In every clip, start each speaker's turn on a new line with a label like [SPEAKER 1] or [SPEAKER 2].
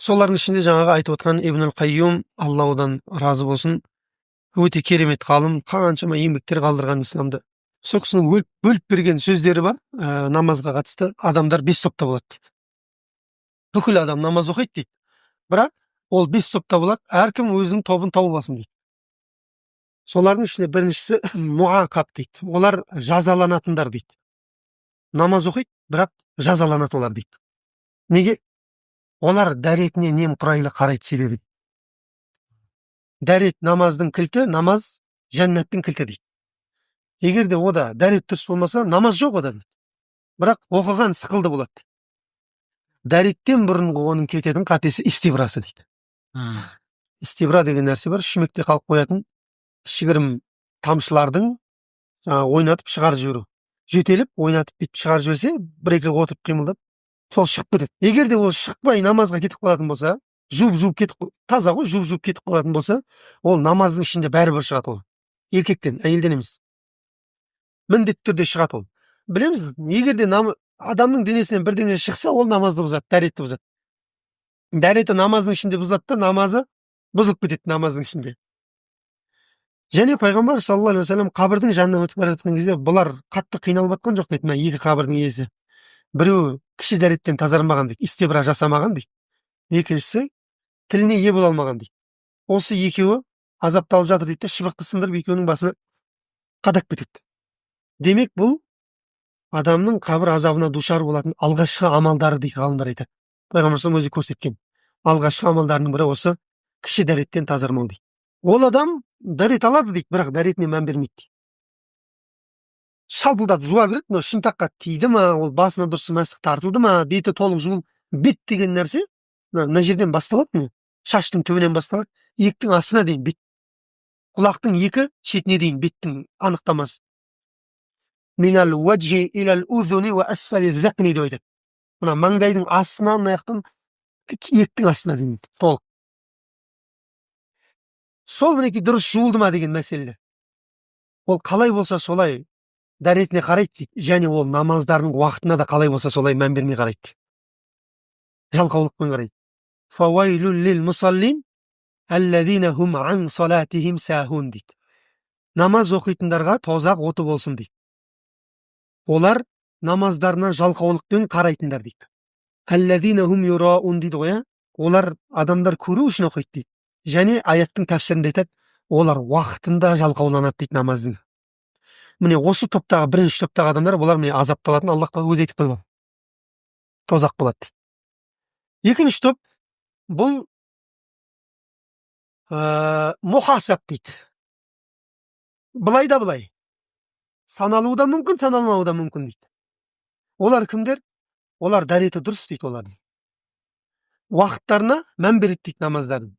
[SPEAKER 1] Солардың ішінде жаңағы айтып отқан Ибнул Кайюм, Алла одан разы болсын, өте керемет ғалым, қаншама еңбектер қалдырған исламда. Сол кісінің бөліп берген сөздері бар, намазға қатысты. Адамдар 5 топта болады дейді. Бүкіл адам намаз оқиды дейді. Бірақ ол 5 топта болады, әркім өзінің тобын тауып алсын дейді. Солардың ішінде біріншісі муақаб дейді. Олар жазаланатындар дейді. Намаз оқиды, бірақ жазаланады олар дейді. Неге? Олар дәретіне немқұрайлы қарайды себебі. Дәрет намаздың кілті, намаз жәннаттың кілті дейді. Егер де ода дәрет дұрыс болмаса, намаз жоқ ода дейді. Бірақ оқыған сықылды болады. Дәреттен бұрынғы оның кететін қатесі истибрасы дейді. Истибра деген нәрсе бар, шүмекте қалып қоятын кішігірім тамшылардың ойнатып шығарып жіберу. Жетеліп, ойнатып бүйтіп шығарып жіберсе, бір-екі рет отырып қимылдап, сол шығып кетеді. Егер де ол шықпай намазға кетіп қалатын болса, жуып кетіп, таза ғой, жуып кетіп қалатын болса, ол намаздың ішінде бәрібір шығады ол. Еркектен, әйелден емес. Міндетті түрде шығады ол. Білеміз, егер де адамның денесінен бірдеңе шықса, ол намазды бұзады, дәретті бұзады. Дәреті намаздың ішінде бұзады да, намазы бұзылып кетеді намаздың ішінде. Және пайғамбар саллаллаху алейхи ва саллям қабірдің жанынан өтіп бара жатқан кезде бұлар қатты қиналып жатқан жоқ дейді, мына екі қабірдің иесі. Біреуі кіші дәреттен тазармаған дейді, истибра жасамаған дейді. Екіншісі тіліне ие бола алмаған дейді. Осы екеуі азапталып жатыр дейді, шыбықты сындырып екеуінің басына қадап кетеді. Демек, бұл адамның қабір азабына душар болатын алғашқы амалдары дейді ғалымдар айтады. Пайғамбар өзі көрсеткен. Алғашқы амалдарының бірі осы кіші дәреттен тазармау дейді. Ол адам дәрет алады дейді, бірақ дәретіне мән бермейді дейді. Шалпылдап жуа береді, но шынтаққа тиді ма, ол басына дұрыс мәсіх тартылды ма, беті толық жуылып, бет деген нәрсе мына жерден басталады, шаштың түбінен басталады, иектің астына дейін бет, құлақтың екі шетіне дейін беттің анықтамасы. Минал уаджи илал узуни ва асфали зақни деп айтады. Мына маңдайдың астынан, аяқтан иектің астына дейін толық. Сол мінекей дұрыс жуылды ма деген мәселелер. Ол қалай болса солай дәретіне қарайды дейді, және ол намаздардың уақытына да қалай болса солай мән бермей қарайды. Жалқаулықпен қарайды. Фауайлул лил мусаллин аллазина хум ан салатихим сахун дейді. Намаз оқитындарға тозақ оты болсын дейді. Олар намаздарына жалқаулықпен қарайтындар дейді. Аллазина хум юраун дейді ғой, олар адамдар көру үшін оқиды дейді. Және аяттың тәпсірінде айтады, олар уақытында жалқауланады дейді намаздың. Міне осы топтағы, бірінші топтағы адамдар, бұлар міне азапталатын, Аллах тағала өзі айтып қойған. Тозақ болады. Екінші топ, бұл мұхасаб дейді. Былай да былай. Саналуы да мүмкін, саналмауы да мүмкін дейді. Олар кімдер? Олар дәреті дұрыс дейді олардың. Уақыттарына мән береді дейді намаздарын.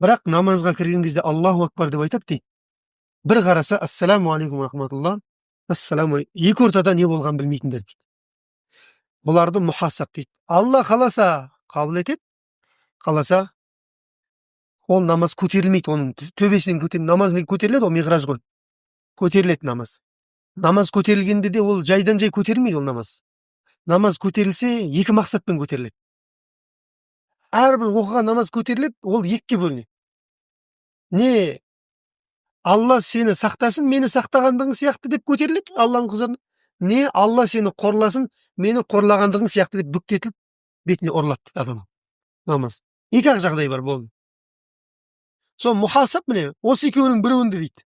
[SPEAKER 1] Бірақ намазға кірген кезде Аллаху акбар деп айтады дейді. Бір қараса, ассаламу алейкум рахматулла, ассаламу алейкум. Екі ортада не болған білмейтіндер дейді. Бұларды мұхасаб дейді. Алла қаласа қабыл етеді, қаласа ол намаз көтерілмейді, оның төбесінен көтерілмейді. Намаз көтеріледі, ол миғраж ғой. Көтеріледі намаз. Намаз көтерілгенде де ол жайдан жай көтерілмейді ол намаз. Намаз көтерілсе, екі мақсатпен көтеріледі. Әрбір оқыған намаз көтеріледі, ол екіге бөлінеді. Не Алла сені сақтасын, мені сақтағандығың сияқты деп көтеріледі, Алланың құзырына. Не Алла сені қорласын, мені қорлағандығың сияқты деп бүктетіліп, бетіне ұрылады адам. Намаз. Екі ақ жағдай бар болды. Сол мұхасаб міне, осы екеуінің біреуінде дейді.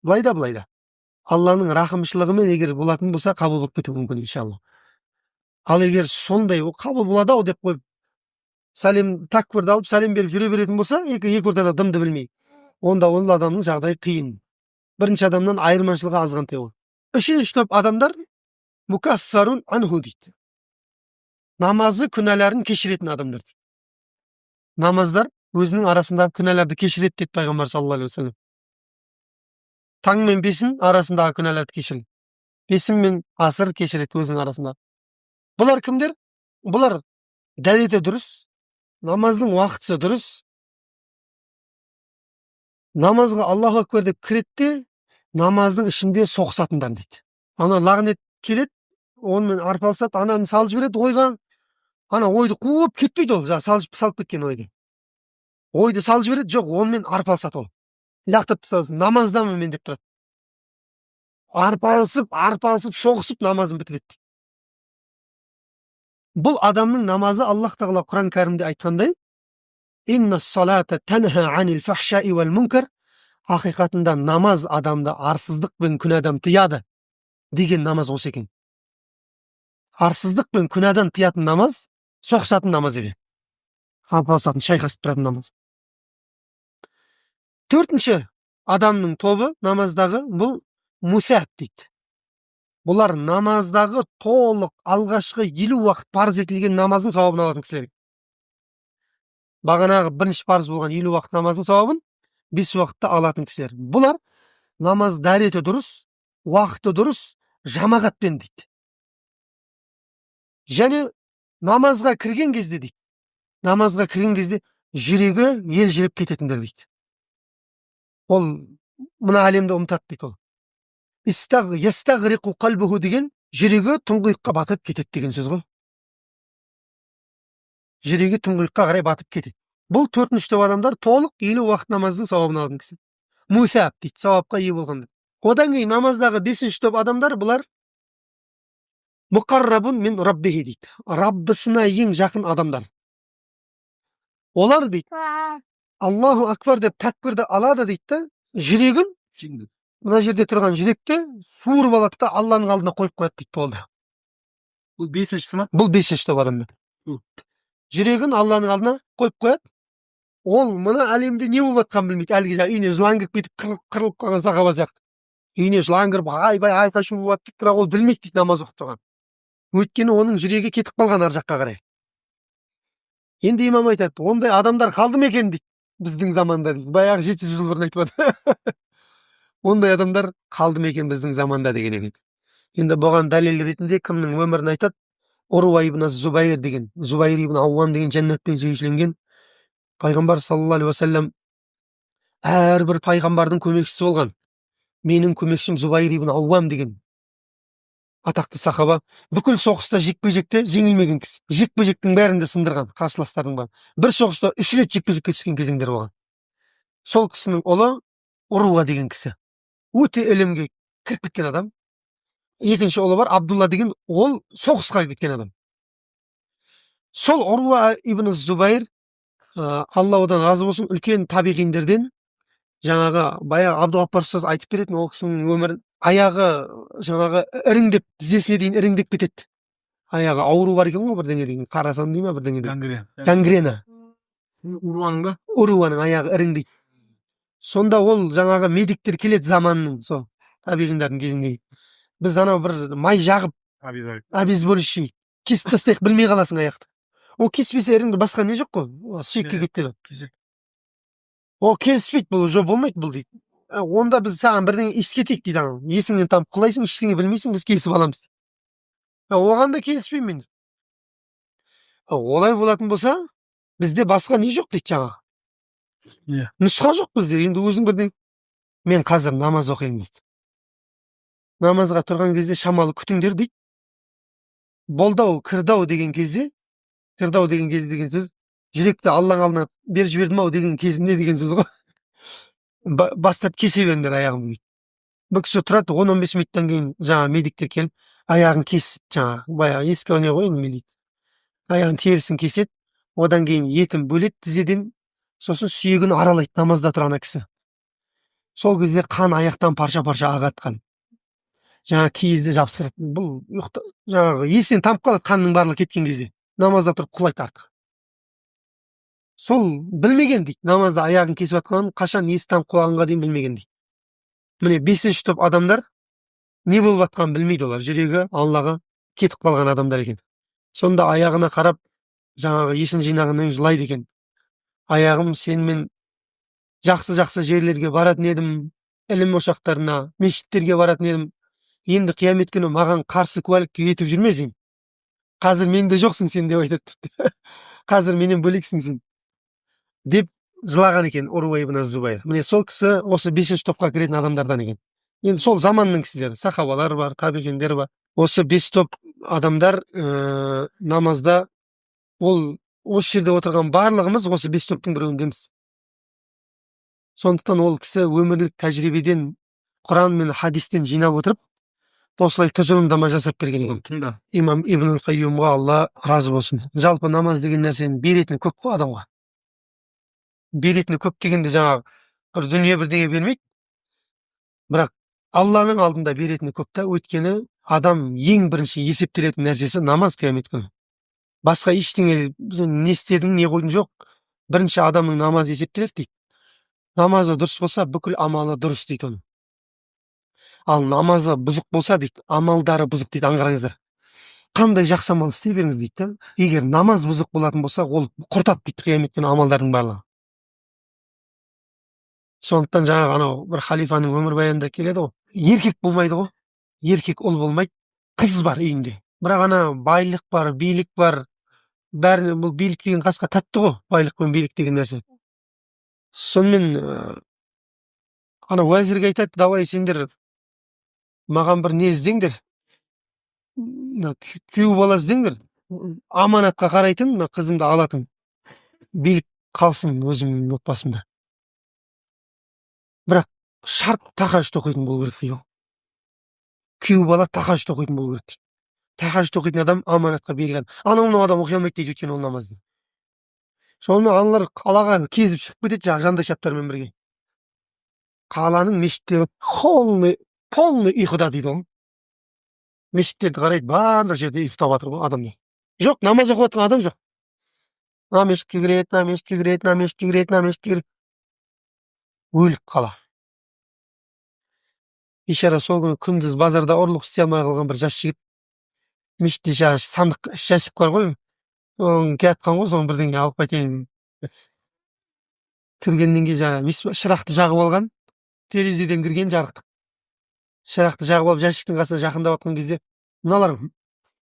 [SPEAKER 1] Былайда, былайда. Алланың рақымшылығымен егер болатын болса, қабыл болып кетуі мүмкін, иншалла. Ал егер сондай қабыл болады ау деп қойып, сәлем такбирді алып, сәлем беріп жүре беретін болса, екі ортада дымды білмей, онда ол адамның жағдайы қиын. Бірінші адамнан айырмашылығы азғантай ол. Үшінші топ адамдар мукаффарун анху дейді. Намазы күнәларын кешіретін адамдар дейді. Намаздар өзінің арасындағы күнәларды кешіреді дейді пайғамбар саллаллаху алейхи ва саллям. Таң мен бесін арасындағы күнәларды кешіреді. Бесін мен асыр кешіреді өзінің арасында. Бұлар кімдер? Бұлар дәреті дұрыс, намаздың уақытысы дұрыс. Намазға Аллаху акбар деп кіреді, намаздың ішінде соғысатындар дейді. Ана лағнет келеді, онымен арпалысады, ананы салып жібереді ойға. ана ойды қуып кетпейді ол, жаңағы салып кеткен ойды. Ойды салып жібереді, жоқ, онымен арпалысады ол. Лақтырып тастайды, намаздамын мен деп тұрады. Арпалысып, соғысып намазын бітіреді. Бұл адамның намазы Аллах Тағала Құран кәрімде айтқандай, инна салата танха анил фахшаи вал мункар, ақиқатында намаз адамды арсыздық пен күнәдан тыяды деген намаз осы екен. Арсыздық пен күнәдан тыятын намаз соғысатын намаз екен. Арпалысатын, шайқасып тұратын намаз. Төртінші адамның тобы намаздағы бұл мусәб дейді. Бұлар намаздағы толық алғашқы 50 уақыт парыз етілген намазың сауабын алатын кісілер. Бағанағы бірінші парыз болған 50 уақыт намазың сауабын 5 уақытта алатын кісілер. Бұлар намаз дәреті дұрыс, уақыты дұрыс, жамағатпен дейді. Және намазға кірген кезде дейді. Намазға кірген кезде жүрегі елжіреп кететіндер дейді. Ол мына әлемді ұмытады дейді ол. Ястағриқу қалбуху деген жүрегі тұңғиыққа батып кетеді деген сөз ғой. Жүрегі тұңғиыққа қарай батып кетеді. Бұл төртінші топ адамдар толық 50 уақыт намаздың сауабын алған кісі. Мусәб дейді, сауапқа ие болғандар. Одан кейін намаздағы бесінші топ адамдар бұлар мұқаррабун мин раббихи дейді. Раббысына ең жақын адамдар. Олар дейді, Аллаху акбар деп тәкбірді алады дейді, жүрегін мына жерде тұрған жүректе суырып алады да Алланың алдына қойып қояды дейді. Болды.
[SPEAKER 2] Бұл бесіншісі ма?
[SPEAKER 1] Бұл бесінші топ адамдар. Жүрегін Алланың алдына қойып қояды. Ол мына әлемде не болып жатқанын білмейді. Әлгі үйіне жылан кіріп кетіп қырылып қалған сахаба сияқты. Үйіне жылан кіріп айқай-шу болып жатыр, бірақ ол білмейді дейді намаз оқып тұрған. Өйткені оның жүрегі кетіп қалған ар жаққа қарай. Енді имам айтады, ондай адамдар қалды ма екен дейді, біздің заманда дейді. Баяғы 700 жыл бұрын айтып жатыр. Ондай адамдар қалды ма екен біздің заманда деген екен. Енді бұған дәлел ретінде кімнің өмірін айтады? Уруа ибн Зубайр деген, Зубайр ибн Ауам деген жәннатпен сүйіншіленген пайғамбар саллаллаху алейхи уассалам әрбір пайғамбардың көмекшісі болған. Менің көмекшім Зубайр ибн Ауам деген атақты сахаба. Бүкіл соғыста жекпе-жекте жеңілмеген кісі. Жекпе-жектің бәрінде сындырған, қарсыластардың бар. Бір соғыста 3 рет жекпе-жекке түскен кезеңдер болған. Сол кісінің ұлы Уруа деген кісі. Өте ілімге кіріп кеткен адам. Екінші ұлы бар, Абдулла деген, ол соғысқа кеткен адам. Сол Уруа ибн Зубайр, Алла одан разы болсын, үлкен табиғиндерден, жаңағы баяғы Абдуғаппар ұстаз айтып беретін, ол кісінің өмірін, аяғы жаңағы іріңдеп, тізесіне дейін іріңдеп кетеді. Аяғы ауру бар екен ғой, бірдеңе деген, қарасан дей ма, бірдеңе деген. Гангрена.
[SPEAKER 2] Уруаның ба?
[SPEAKER 1] Уруаның аяғы іріңдейді. Сонда ол жаңағы медиктер келеді заманның, сол табиғиндардың кезінде. Біз анау бір май жағып, обезболивающий кесіп тастайық, білмей қаласың аяқты. Ол кеспесе іріңді басқа не жоқ қой, сүйекке кетеді. Ол келіспейді, бұл жоқ болмайды бұл дейді. Онда біз саған бірдеңе ескетейік дейді, есіңнен танып құлайсың, ештеңе білмейсің, біз келісіп аламыз дейді. Оған да келіспеймін мен. Олай болатын болса, бізде басқа не жоқ дейді жаңағы. Нұсқа жоқ бізде, енді өзің бірден. Мен қазір намаз оқимын дейді. Намазға тұрған кезде шамалы күтіңдер дейді. Болдау, кірдау деген кезде, деген сөз, жүректі Алланың алдына беріп жібердім ау деген кезінде деген сөз ғой. Бастап кесе беріңдер аяғымды дейді. Бір кісі тұрады, 10-15 минуттан кейін жаңа медиктер келіп, аяғын кеседі, жаңа баяғы ескі не ғой енді дейді. Аяғын терісін кеседі, одан кейін етін бөледі тізеден, сосын сүйегін аралайды намазда тұрған кісі. Сол кезде қан аяқтан парша-парша ағады қан. Жаңа киізді жабыстырады. Бұл жаңағы есінен танып қалады қанның барлығы кеткен кезде. Намазда тұрып құлайды артық. Сол білмеген дейді. Намазда аяғын кесіп жатқанын қашан есі танып құлағанға дейін білмеген дейді. Міне бесінші топ адамдар не болып жатқанын білмейді олар. Жүрегі Аллаға кетіп қалған адамдар екен. Сонда аяғына қарап жаңағы есін жинағаннан жылайды екен. Аяғым сенімен жақсы жерлерге баратын едім, ілім ошақтарына, мешіттерге баратын едім. Енді қиямет күні маған қарсы куәлік етіп жүрмесің. Қазір менде жоқсың сен деп айтады. Қазір менен бөлексің сен. Деп жылаған екен Уруа ибн Зубайр. Міне сол кісі осы 5-ші топқа кіретін адамдардан екен. Енді сол заманның кісілері, сахабалар бар, табиғиндер бар. Осы 5 топ адамдар намазда Ол осы жерде отырған барлығымыз осы 5 топтың біреуіндеміз. Сондықтан ол кісі өмірлік тәжірибеден, Құран мен хадистен жинап отырып, осылай тұжырымдама жасап берген екен.
[SPEAKER 2] Тыңда.
[SPEAKER 1] Имам Ибн Қайюмға Алла разы болсын. Жалпы намаз деген нәрсенің беретіні көп қой адамға. Беретіні көп дегенде жаңағы бір дүние бірдеңе бермейді. Бірақ Алланың алдында беретіні көп та, өйткені адам ең бірінші есептелетін нәрсесі намаз қиямет күні. Басқа ештеңе не істедің, не қойдың жоқ. Бірінші адамның намазы есептеледі дейді. Намазы дұрыс болса, бүкіл амалы дұрыс дейді оны. Ал намазы бұзық болса дейді, амалдары бұзық дейді, аңғарыңыздар. Қандай жақсы амал істей беріңіз дейді да. Егер намаз бұзық болатын болса, ол құртады дейді қиямет күні амалдардың барлығы. Сондықтан жаңағы анау бір халифаның өмірбаянында келеді ғой. Еркек болмайды ғой. Еркек ұл болмайды. Қыз бар үйінде. Бірақ ана байлық бар, билік бар. Бәріне бұл билік деген қасқа тәтті ғой, байлық пен билік деген нәрсе. Сонымен ана уәзірге айтады, давай сендер маған бір не іздеңдер. Күйеу бала іздеңдер. Аманатқа қарайтын, қызымды алатын. Билік қалсын өзімнің отбасымда. Бірақ шарт тахажжуд оқитын болу керек дейді. Күйеу бала тахажжуд оқитын болу керек дейді. Тахажжуд оқитын адам аманатқа берілген. Анау адам оқи алмайды дейді, өйткені ол намазды. Сонымен аналар қалаға кезіп шығып кетеді жаңағы жандайшаптармен бірге. Қаланың мешіттері полный ұйқыда дейді ғой. Мешіттерді қарайды, барлық жерде ұйықтап жатыр ғой адамдар. Жоқ, намаз оқып отырған адам жоқ. Мешітке кіреді. Өлік қала. Ишара сол күні күндіз базарда ұрлық істей алмай қалған бір жас жігіт мешітте жаңағы сандық жәшік бар ғой. Оны келатқан ғой, соны бірдеңе алып қайтайын. Кіргеннен кейін жаңағы шырақты жағып алған, терезеден кірген жарықтық. Шырақты жағып алып жәшіктің қасына жақындап жатқан кезде, мыналар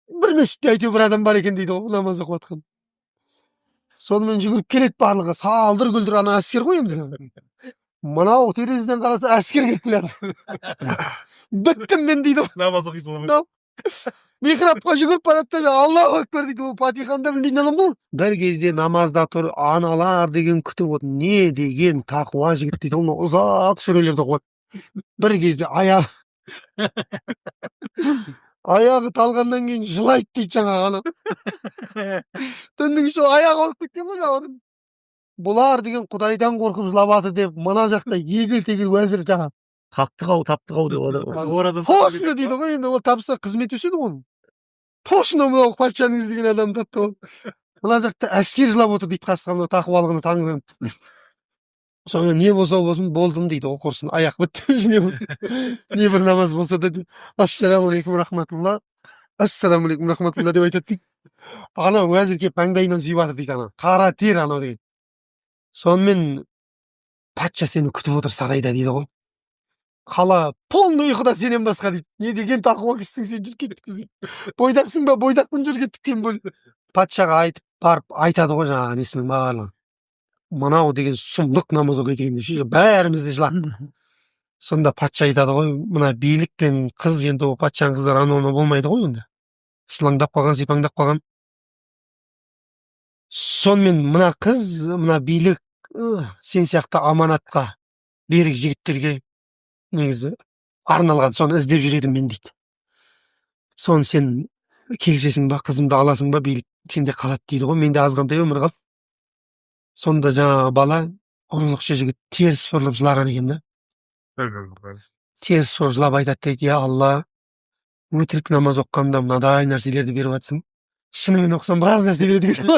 [SPEAKER 1] бір мешітте әйтеуір бір адам бар екен дейді ғой, намаз оқып жатқан. Сонымен жүгіріп келеді барлығы, салдыр күлдір, ана әскер ғой енді. Мынау терезеден қараса әскер келіп келеді. Біттім мен дейді.
[SPEAKER 2] Намаз оқисың ғой.
[SPEAKER 1] Михрабқа жүгіріп барады да, Аллаху акбар дейді, ол Фатиханы да білмейтін адам ғой. Бір кезде намазда тұр, аналар деген күтіп отыр. Не деген тақуа жігіт дейді, оны ұзақ сүрелерді оқып. Бір кезде аяғы талғаннан кейін жылайды дейді жаңағы ана. Түннің іші аяғы ауырып кеткен ғой жаңағы. Бұлар деген Құдайдан қорқып жылап жатыр деп, мына жақта егіл-тегіл уәзір жаңағы.
[SPEAKER 2] Таптық ау деп отыр.
[SPEAKER 1] Точно дейді ғой, енді ол тапса қызмет өседі ғой. Точно мынау патшаның іздеген адам тапты ғой. Мына жақта әскер жылап отыр дейді, қасқа мынау тақуалығына таңданып. Сонымен не болса болсын, болдым дейді, оқырсын, аяқ бітті. Не бір намаз болса да, ассаламу-алейкум рахматулла, ассаламу-алейкум рахматулла деп айтады дейді. Ана уәзір келіп маңдайынан сүйіп жатыр дейді, ана қара тер анау деген. Сонымен патша сені күтіп отыр сарайда дейді ғой. Қала полный ұйқыда сенен басқа дейді. Не деген тақуа кісісің сен, жүр кеттік. Бойдақсың ба, бойдақпын, жүр кеттік тем бөл. Патшаға айтып барып айтады ғой жаңағы несінің барлығы. Мынау деген сұмдық намаз оқиды екен деп, бәрімізді жылады. Сонда патша айтады ғой, мына билік пен қыз, енді ол патшаның қыздары анау болмайды ғой енді. Сылаңдап қалған, сипаңдап қалған. Сонымен мына қыз, мына билік сен сияқты аманатқа берік жігіттерге негізі арналған, соны іздеп жүр мен дейді. Соны сен келісесің ба, қызымды аласың ба, билік сенде қалады дейді ғой. Менде азғантай өмір қалды. Сонда жаңағы бала, ұрлықшы жігіт теріс бұрылып жылаған екен да. Теріс бұрылып жылап айтады дейді, я Алла, өтірік намаз оқығанда мынадай нәрселерді беріп жатсың. Шынымен оқысам біраз нәрсе береді екен.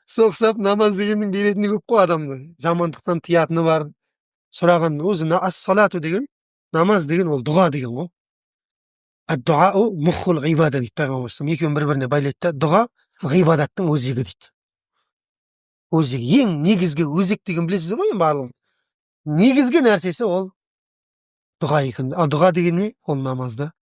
[SPEAKER 1] Соқсап, намаз дегеннің беретіні көп қой адамды. Жамандықтан тиятыны бар. Сұраған өзі ас-салату деген, намаз деген ол дұға деген ғой. Ад-дуау мухул ғибада дейді пайғамбар. Екеуін бір-біріне байлайды да, дұға ғибадаттың өзегі дейді. Өзегі, ең негізгі өзек деген білесіз ғой ең барлығы. Негізгі нәрсесі ол дұға екен. Дұға деген не? Ол намазда